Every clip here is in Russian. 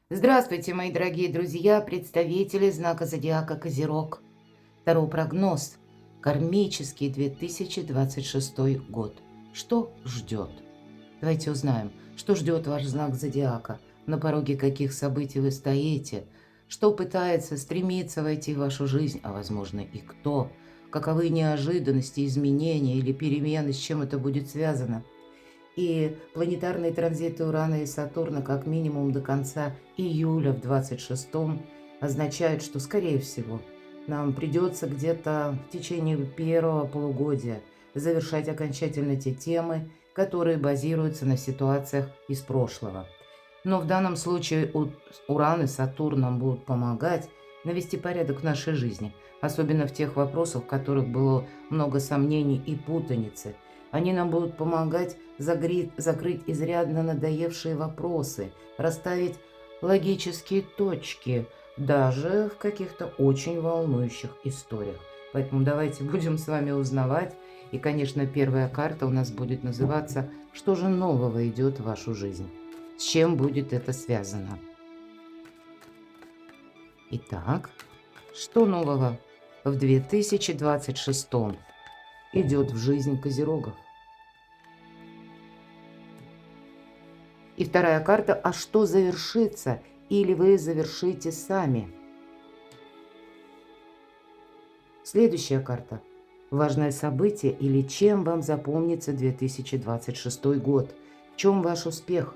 Здравствуйте, мои дорогие друзья, представители знака зодиака Козерог. Второй прогноз. Кармический 2026 год. Что ждет? Давайте узнаем, что ждет ваш знак зодиака, на пороге каких событий вы стоите, что пытается стремиться войти в вашу жизнь, а возможно и кто, каковы неожиданности, изменения или перемены, с чем это будет связано. И планетарные транзиты Урана и Сатурна как минимум до конца июля в 26-м означают, что, скорее всего, нам придется где-то в течение первого полугодия завершать окончательно те темы, которые базируются на ситуациях из прошлого. Но в данном случае Уран и Сатурн нам будут помогать навести порядок в нашей жизни, особенно в тех вопросах, в которых было много сомнений и путаницы. Они нам будут помогать закрыть изрядно надоевшие вопросы, расставить логические точки, даже в каких-то очень волнующих историях. Поэтому давайте будем с вами узнавать. И, конечно, первая карта у нас будет называться «Что же нового идет в вашу жизнь?». С чем будет это связано? Итак, что нового в 2026 идет в жизнь Козерогов? И вторая карта «А что завершится?» или вы завершите сами. Следующая карта. Важное событие или чем вам запомнится 2026 год? В чем ваш успех?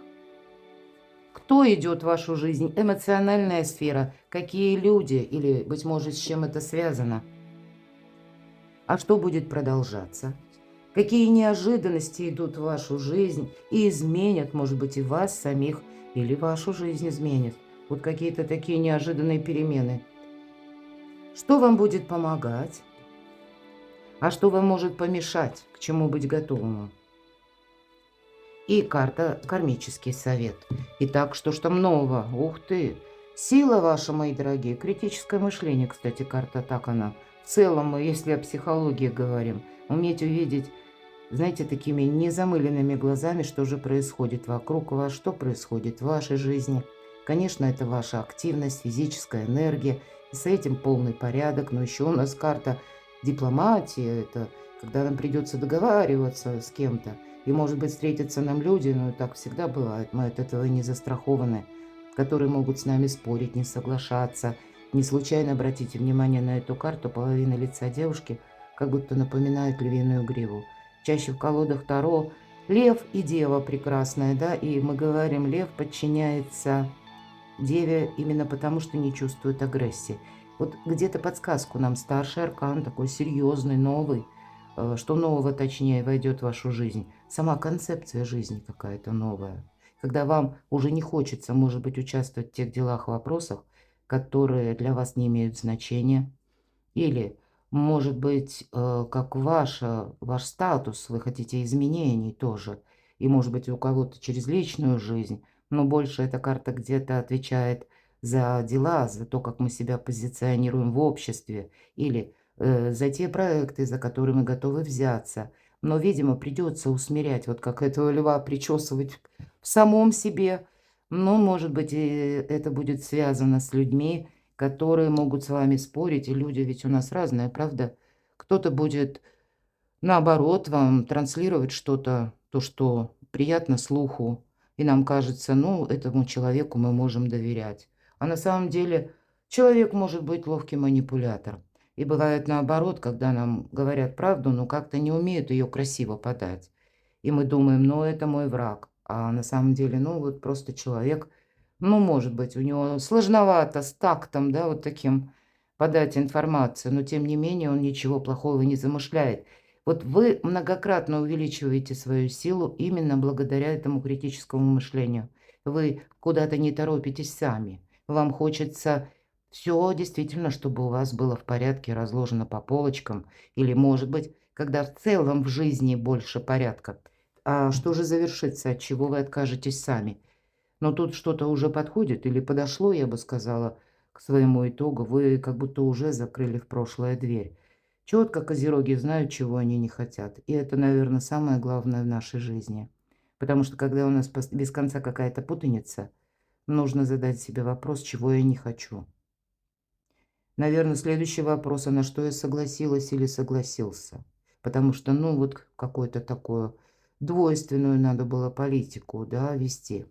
Кто идет в вашу жизнь? Эмоциональная сфера? Какие люди? Или, быть может, с чем это связано? А что будет продолжаться? Какие неожиданности идут в вашу жизнь и изменят, может быть, и вас самих, или вашу жизнь изменят? Вот какие-то такие неожиданные перемены. Что вам будет помогать? А что вам может помешать? К чему быть готовым? И карта «Кармический совет». Итак, что ж там нового? Ух ты! Сила ваша, мои дорогие. Критическое мышление, кстати, карта так она. В целом, мы, если о психологии говорим, уметь увидеть, знаете, такими незамыленными глазами, что же происходит вокруг вас, что происходит в вашей жизни. Конечно, это ваша активность, физическая энергия, и с этим полный порядок. Но еще у нас карта дипломатии, это когда нам придется договариваться с кем-то. И, может быть, встретятся нам люди, но так всегда бывает, мы от этого не застрахованы, которые могут с нами спорить, не соглашаться. Не случайно обратите внимание на эту карту, половина лица девушки как будто напоминает львиную гриву. Чаще в колодах Таро лев и дева прекрасная, да, и мы говорим, лев подчиняется деве именно потому, что не чувствует агрессии. Вот где-то подсказку нам старший аркан, такой серьезный, новый, что нового, точнее, войдет в вашу жизнь. Сама концепция жизни какая-то новая. Когда вам уже не хочется, может быть, участвовать в тех делах, вопросах, которые для вас не имеют значения. Или, может быть, как ваш статус, вы хотите изменений тоже. И, может быть, у кого-то через личную жизнь, но больше эта карта где-то отвечает за дела, за то, как мы себя позиционируем в обществе, или за те проекты, за которые мы готовы взяться. Но, видимо, придется усмирять, вот как этого льва причесывать в самом себе. Но, может быть, и это будет связано с людьми, которые могут с вами спорить, и люди ведь у нас разные, правда? Кто-то будет, наоборот, вам транслировать что-то, то, что приятно слуху, и нам кажется, ну, этому человеку мы можем доверять. А на самом деле человек может быть ловкий манипулятор. И бывает наоборот, когда нам говорят правду, но как-то не умеют ее красиво подать. И мы думаем, ну, это мой враг. А на самом деле, ну, вот просто человек, ну, может быть, у него сложновато с тактом, да, вот таким подать информацию, но тем не менее он ничего плохого не замышляет. Вот вы многократно увеличиваете свою силу именно благодаря этому критическому мышлению. Вы куда-то не торопитесь сами. Вам хочется все действительно, чтобы у вас было в порядке, разложено по полочкам. Или, может быть, когда в целом в жизни больше порядка. А что же завершится, от чего вы откажетесь сами? Но тут что-то уже подходит или подошло, я бы сказала, к своему итогу. Вы как будто уже закрыли в прошлое дверь. Четко козероги знают, чего они не хотят. И это, наверное, самое главное в нашей жизни. Потому что когда у нас без конца какая-то путаница, нужно задать себе вопрос, чего я не хочу. Наверное, следующий вопрос, а на что я согласилась или согласился. Потому что, ну, вот какую-то такую двойственную надо было политику, да, вести.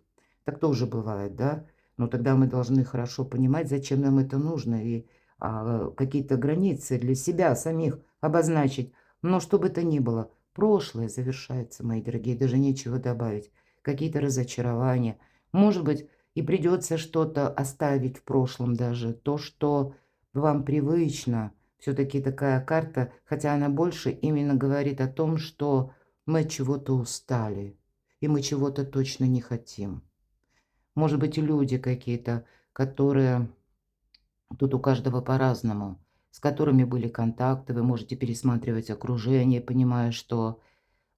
Так тоже бывает, да. Но тогда мы должны хорошо понимать, зачем нам это нужно, и какие-то границы для себя самих обозначить. Но что бы то ни было, прошлое завершается, мои дорогие, даже нечего добавить. Какие-то разочарования. Может быть, и придется что-то оставить в прошлом даже. То, что вам привычно. Все-таки такая карта, хотя она больше именно говорит о том, что мы от чего-то устали, и мы чего-то точно не хотим. Может быть, и люди какие-то, которые тут у каждого по-разному, с которыми были контакты, вы можете пересматривать окружение, понимая, что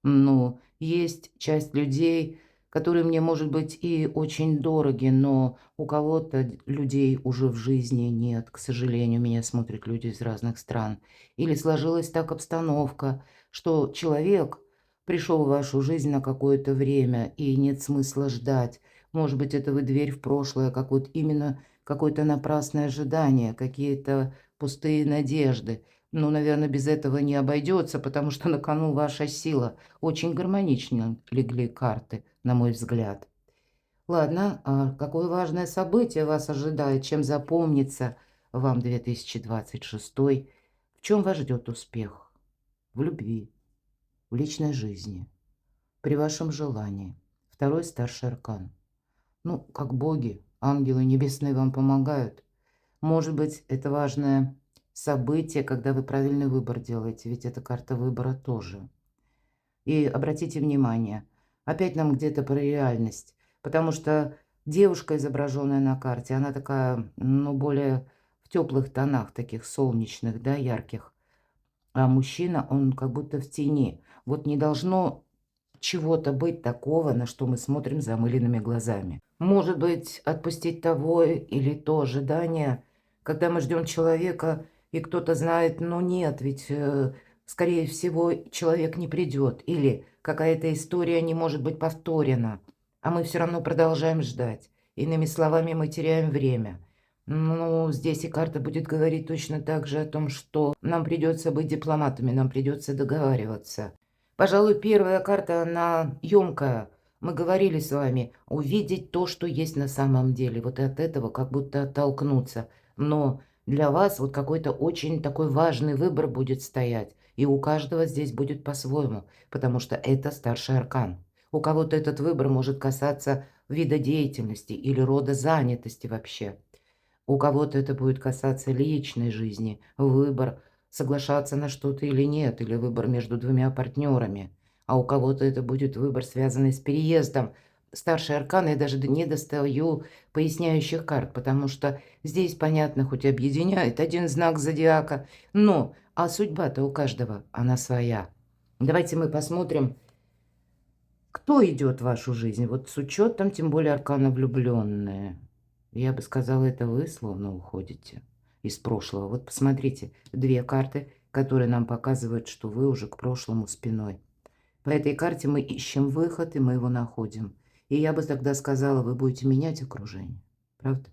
ну, есть часть людей, которые мне, может быть, и очень дороги, но у кого-то людей уже в жизни нет. К сожалению, меня смотрят люди из разных стран. Или сложилась так обстановка, что человек пришел в вашу жизнь на какое-то время, и нет смысла ждать. Может быть, это вы дверь в прошлое, как вот именно какое-то напрасное ожидание, какие-то пустые надежды. Ну, наверное, без этого не обойдется, потому что на кону ваша сила. Очень гармонично легли карты, на мой взгляд. Ладно, а какое важное событие вас ожидает? Чем запомнится вам 2026? В чем вас ждет успех? В любви, в личной жизни, при вашем желании. Второй старший аркан. Ну, как боги, ангелы небесные вам помогают. Может быть, это важное событие, когда вы правильный выбор делаете, ведь это карта выбора тоже. И обратите внимание, опять нам где-то про реальность, потому что девушка, изображенная на карте, она такая, ну, более в теплых тонах, таких солнечных, да, ярких, а мужчина, он как будто в тени. Вот не должно чего-то быть такого, на что мы смотрим замыленными глазами. Может быть, отпустить того или то ожидание, когда мы ждем человека, и кто-то знает, ну нет, ведь, скорее всего, человек не придет, или какая-то история не может быть повторена, а мы все равно продолжаем ждать. Иными словами, мы теряем время. Ну, здесь и карта будет говорить точно так же о том, что нам придется быть дипломатами, нам придется договариваться. Пожалуй, первая карта, она ёмкая. Мы говорили с вами, увидеть то, что есть на самом деле. Вот от этого как будто оттолкнуться. Но для вас вот какой-то очень такой важный выбор будет стоять. И у каждого здесь будет по-своему, потому что это старший аркан. У кого-то этот выбор может касаться вида деятельности или рода занятости вообще. У кого-то это будет касаться личной жизни, выбор, соглашаться на что-то или нет, или выбор между двумя партнерами. А у кого-то это будет выбор, связанный с переездом. Старшие арканы я даже не достаю поясняющих карт, потому что здесь, понятно, хоть объединяет один знак зодиака, но а судьба-то у каждого, она своя. Давайте мы посмотрим, кто идет в вашу жизнь, вот с учетом, тем более, аркана влюбленные. Я бы сказала, это вы словно уходите из прошлого. Вот посмотрите, две карты, которые нам показывают, что вы уже к прошлому спиной. По этой карте мы ищем выход, и мы его находим. И я бы тогда сказала, вы будете менять окружение. Правда?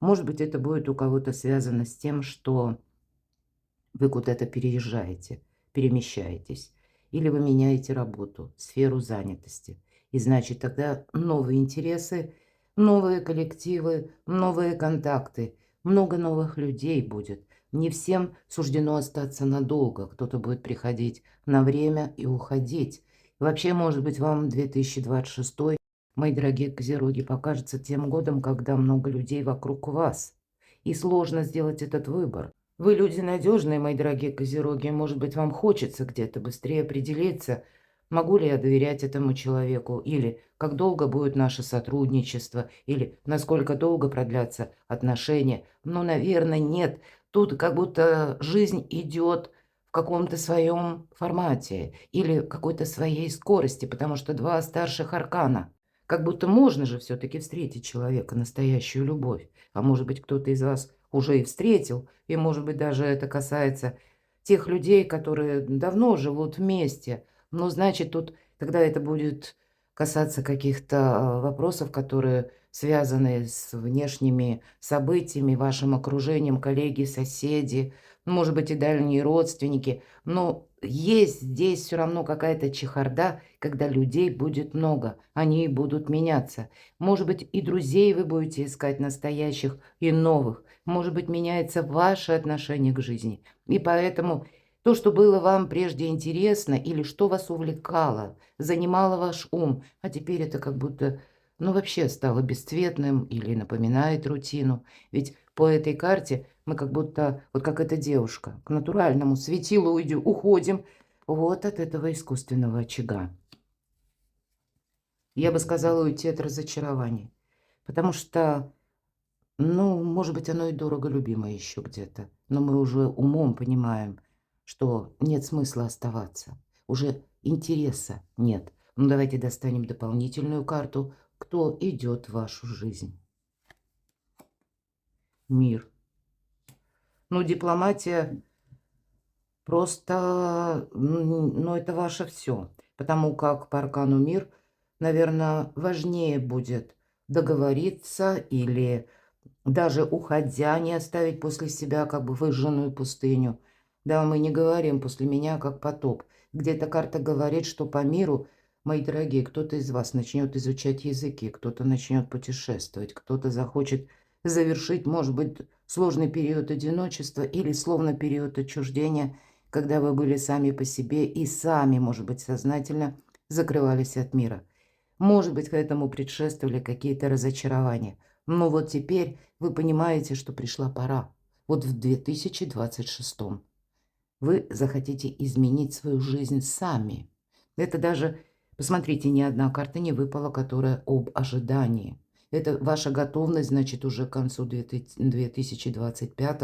Может быть, это будет у кого-то связано с тем, что вы куда-то переезжаете, перемещаетесь. Или вы меняете работу, сферу занятости. И значит, тогда новые интересы, новые коллективы, новые контакты, много новых людей будет. Не всем суждено остаться надолго. Кто-то будет приходить на время и уходить. И вообще, может быть, вам 2026, мои дорогие козероги, покажется тем годом, когда много людей вокруг вас. И сложно сделать этот выбор. Вы люди надежные, мои дорогие козероги. Может быть, вам хочется где-то быстрее определиться, могу ли я доверять этому человеку, или как долго будет наше сотрудничество, или насколько долго продлятся отношения. Но, наверное, нет. Тут как будто жизнь идет в каком-то своем формате или какой-то своей скорости, потому что два старших аркана. Как будто можно же все-таки встретить человека, настоящую любовь. А может быть, кто-то из вас уже и встретил, и, может быть, даже это касается тех людей, которые давно живут вместе. Но, значит, тут тогда это будет касаться каких-то вопросов, которые связанные с внешними событиями, вашим окружением, коллеги, соседи, может быть, и дальние родственники. Но есть здесь все равно какая-то чехарда, когда людей будет много, они будут меняться. Может быть, и друзей вы будете искать настоящих и новых. Может быть, меняется ваше отношение к жизни. И поэтому то, что было вам прежде интересно или что вас увлекало, занимало ваш ум, а теперь это как будто, ну, вообще стало бесцветным или напоминает рутину. Ведь по этой карте мы как будто, вот как эта девушка, к натуральному светилу уходим вот от этого искусственного очага. Я бы сказала, уйти от разочарований. Потому что, ну, может быть, оно и дорого любимое еще где-то. Но мы уже умом понимаем, что нет смысла оставаться. Уже интереса нет. Ну, давайте достанем дополнительную карту. Кто идет в вашу жизнь? Мир. Ну, дипломатия просто, ну, это ваше все. Потому как по аркану мир, наверное, важнее будет договориться или даже уходя не оставить после себя как бы выжженную пустыню. Да, мы не говорим «после меня как потоп». Где-то карта говорит, что по миру, мои дорогие, кто-то из вас начнет изучать языки, кто-то начнет путешествовать, кто-то захочет завершить, может быть, сложный период одиночества или словно период отчуждения, когда вы были сами по себе и сами, может быть, сознательно закрывались от мира. Может быть, к этому предшествовали какие-то разочарования. Но вот теперь вы понимаете, что пришла пора. Вот в 2026 вы захотите изменить свою жизнь сами. Это даже, посмотрите, ни одна карта не выпала, которая об ожидании. Это ваша готовность, значит, уже к концу 2025,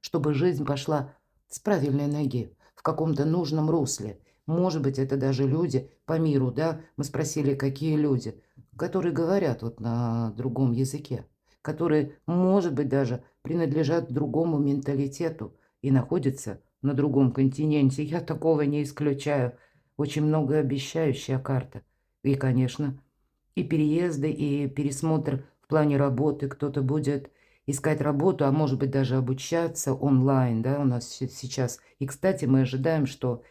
чтобы жизнь пошла с правильной ноги, в каком-то нужном русле. Может быть, это даже люди по миру, да? Мы спросили, какие люди, которые говорят вот на другом языке, которые, может быть, даже принадлежат другому менталитету и находятся на другом континенте. Я такого не исключаю. Очень многообещающая карта. И, конечно, и переезды, и пересмотр в плане работы. Кто-то будет искать работу, а может быть даже обучаться онлайн, да, у нас сейчас. И, кстати, мы ожидаем, что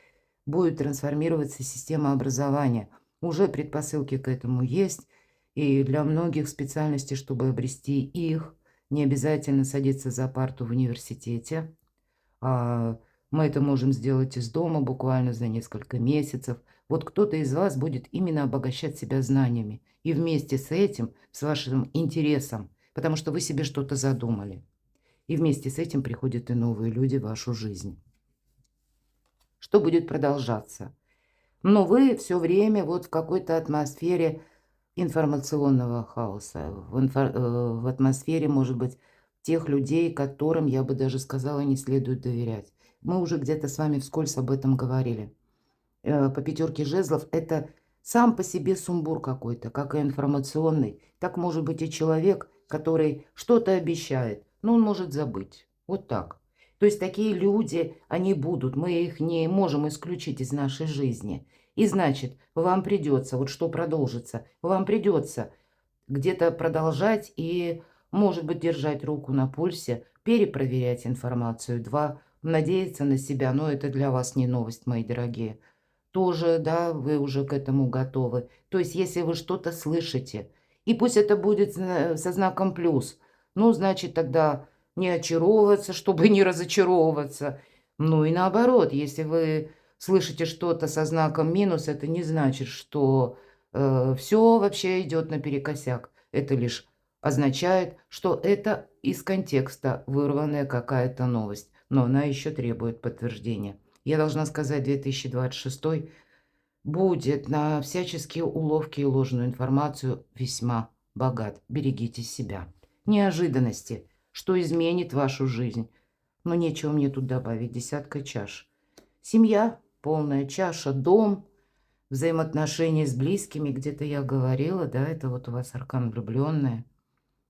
будет трансформироваться система образования. Уже предпосылки к этому есть. И для многих специальностей, чтобы обрести их, не обязательно садиться за парту в университете. Мы это можем сделать из дома буквально за несколько месяцев. Вот кто-то из вас будет именно обогащать себя знаниями. И вместе с этим, с вашим интересом, потому что вы себе что-то задумали. И вместе с этим приходят и новые люди в вашу жизнь. Что будет продолжаться? Но вы все время вот в какой-то атмосфере информационного хаоса, в атмосфере, может быть, тех людей, которым, я бы даже сказала, не следует доверять. Мы уже где-то с вами вскользь об этом говорили. По пятерке жезлов это сам по себе сумбур какой-то, как и информационный. Так может быть и человек, который что-то обещает, но он может забыть. Вот так. То есть такие люди, они будут, мы их не можем исключить из нашей жизни. И значит, вам придется, вот что продолжится, вам придется где-то продолжать и, может быть, держать руку на пульсе, перепроверять информацию. Два, надеяться на себя, но это для вас не новость, мои дорогие. Тоже, да, вы уже к этому готовы. То есть, если вы что-то слышите, и пусть это будет со знаком плюс, ну, значит, тогда не очаровываться, чтобы не разочаровываться. Ну и наоборот, если вы слышите что-то со знаком минус, это не значит, что все вообще идет наперекосяк. Это лишь означает, что это из контекста вырванная какая-то новость, но она еще требует подтверждения. Я должна сказать, 2026 будет на всяческие уловки и ложную информацию весьма богат. Берегите себя. Неожиданности, что изменит вашу жизнь. Но нечего мне тут добавить. Десятка чаш. Семья, полная чаша, дом, взаимоотношения с близкими. Где-то я говорила, да, это вот у вас аркан влюбленная.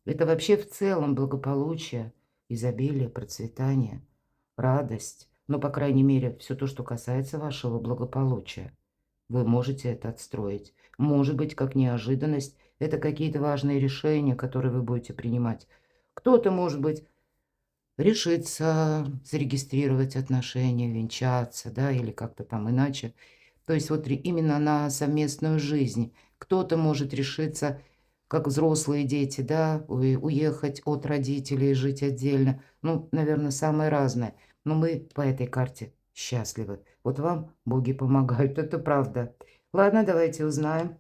Это вообще в целом благополучие, изобилие, процветание, радость. Но, по крайней мере, все то, что касается вашего благополучия. Вы можете это отстроить. Может быть, как неожиданность, это какие-то важные решения, которые вы будете принимать. Кто-то, может быть, решится зарегистрировать отношения, венчаться, да, или как-то там иначе. То есть вот именно на совместную жизнь. Кто-то может решиться, как взрослые дети, да, уехать от родителей и жить отдельно. Ну, наверное, самое разное. Но мы по этой карте счастливы. Вот вам боги помогают, это правда. Ладно, давайте узнаем,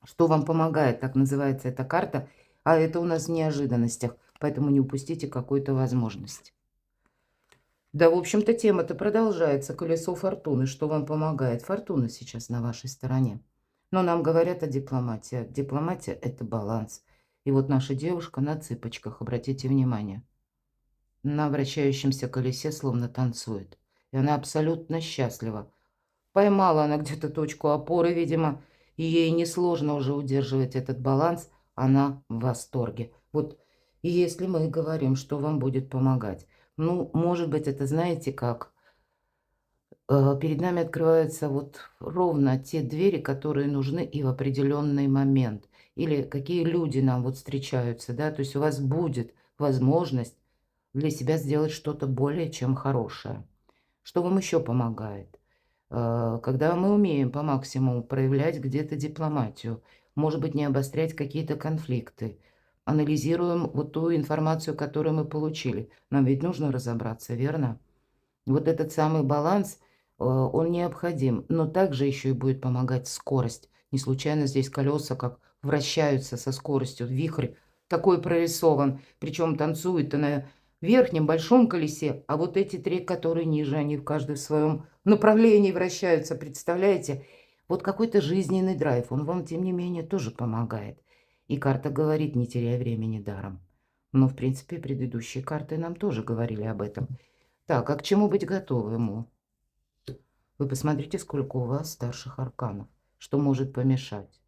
что вам помогает. Так называется эта карта. А это у нас в неожиданностях. Поэтому не упустите какую-то возможность. Да, в общем-то, тема-то продолжается. Колесо фортуны. Что вам помогает? Фортуна сейчас на вашей стороне. Но нам говорят о дипломатии. Дипломатия – это баланс. И вот наша девушка на цыпочках, обратите внимание. На вращающемся колесе словно танцует. И она абсолютно счастлива. Поймала она где-то точку опоры, видимо, и ей несложно уже удерживать этот баланс. Она в восторге. Вот если мы говорим, что вам будет помогать, ну, может быть, это знаете как? Перед нами открываются вот ровно те двери, которые нужны и в определенный момент. Или какие люди нам вот встречаются, да, то есть у вас будет возможность для себя сделать что-то более чем хорошее. Что вам еще помогает? Когда мы умеем по максимуму проявлять где-то дипломатию, может быть, не обострять какие-то конфликты, анализируем вот ту информацию, которую мы получили. Нам ведь нужно разобраться, верно? Вот этот самый баланс, он необходим, но также еще и будет помогать скорость. Не случайно здесь колеса как вращаются со скоростью, вихрь такой прорисован, причем танцует на верхнем большом колесе, а вот эти три, которые ниже, они в каждый в своем направлении вращаются, представляете? Вот какой-то жизненный драйв, он вам, тем не менее, тоже помогает. И карта говорит, не теряй времени даром. Но, в принципе, предыдущие карты нам тоже говорили об этом. Так, а к чему быть готовому? Вы посмотрите, сколько у вас старших арканов. Что может помешать?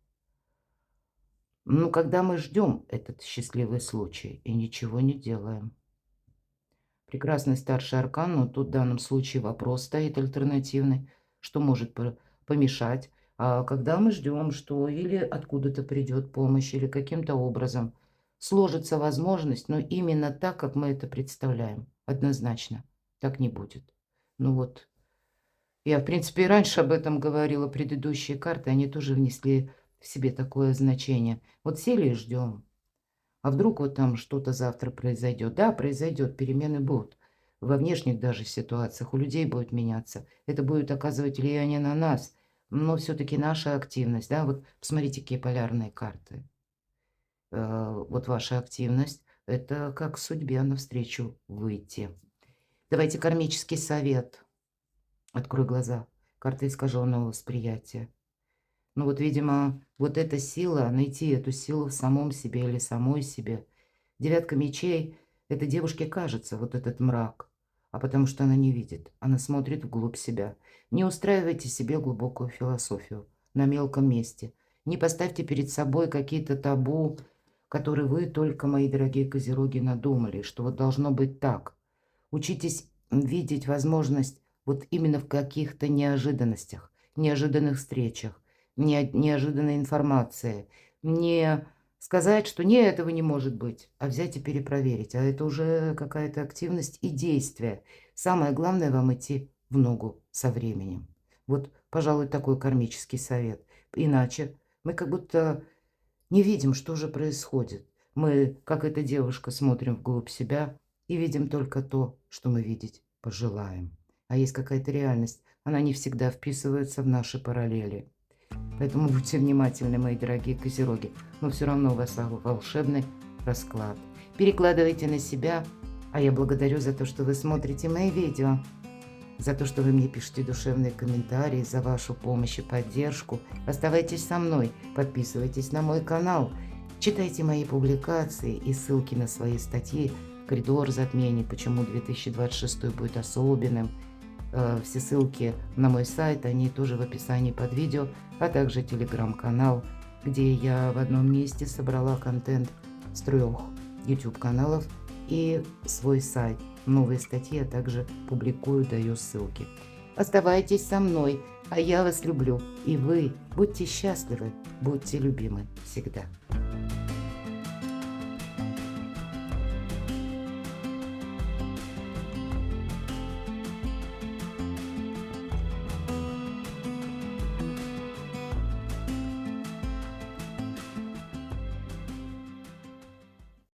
Ну, когда мы ждем этот счастливый случай и ничего не делаем. Прекрасный старший аркан, но тут в данном случае вопрос стоит альтернативный. Что может помешать? А когда мы ждем, что или откуда-то придет помощь, или каким-то образом сложится возможность, но именно так, как мы это представляем. Однозначно. Так не будет. Ну вот, я, в принципе, и раньше об этом говорила. Предыдущие карты, они тоже внесли в себе такое значение. Вот сели и ждем. А вдруг вот там что-то завтра произойдет? Да, произойдет, перемены будут. Во внешних даже ситуациях у людей будет меняться. Это будет оказывать влияние на нас. Но все-таки наша активность, да, вот посмотрите, какие полярные карты. Вот ваша активность, это как судьбе навстречу выйти. Давайте кармический совет. Открой глаза. Карта искаженного восприятия. Ну вот, видимо, вот эта сила, найти эту силу в самом себе или самой себе. Девятка мечей, это девушке кажется, вот этот мрак. А потому что она не видит, она смотрит вглубь себя. Не устраивайте себе глубокую философию на мелком месте. Не поставьте перед собой какие-то табу, которые вы только, мои дорогие козероги, надумали, что вот должно быть так. Учитесь видеть возможность вот именно в каких-то неожиданностях, неожиданных встречах, неожиданной информации. Не сказать, что не, этого не может быть, а взять и перепроверить. А это уже какая-то активность и действие. Самое главное вам идти в ногу со временем. Вот, пожалуй, такой кармический совет. Иначе мы как будто не видим, что же происходит. Мы, как эта девушка, смотрим вглубь себя и видим только то, что мы видеть пожелаем. А есть какая-то реальность, она не всегда вписывается в наши параллели. Поэтому будьте внимательны, мои дорогие козероги. Но все равно у вас волшебный расклад. Перекладывайте на себя. А я благодарю за то, что вы смотрите мои видео. За то, что вы мне пишете душевные комментарии, за вашу помощь и поддержку. Оставайтесь со мной, подписывайтесь на мой канал, читайте мои публикации и ссылки на свои статьи. Коридор затмений, почему 2026 будет особенным. Все ссылки на мой сайт, они тоже в описании под видео, а также телеграм-канал, где я в одном месте собрала контент с 3 YouTube-каналов и свой сайт. Новые статьи я также публикую, даю ссылки. Оставайтесь со мной. А я вас люблю. И вы будьте счастливы, будьте любимы всегда.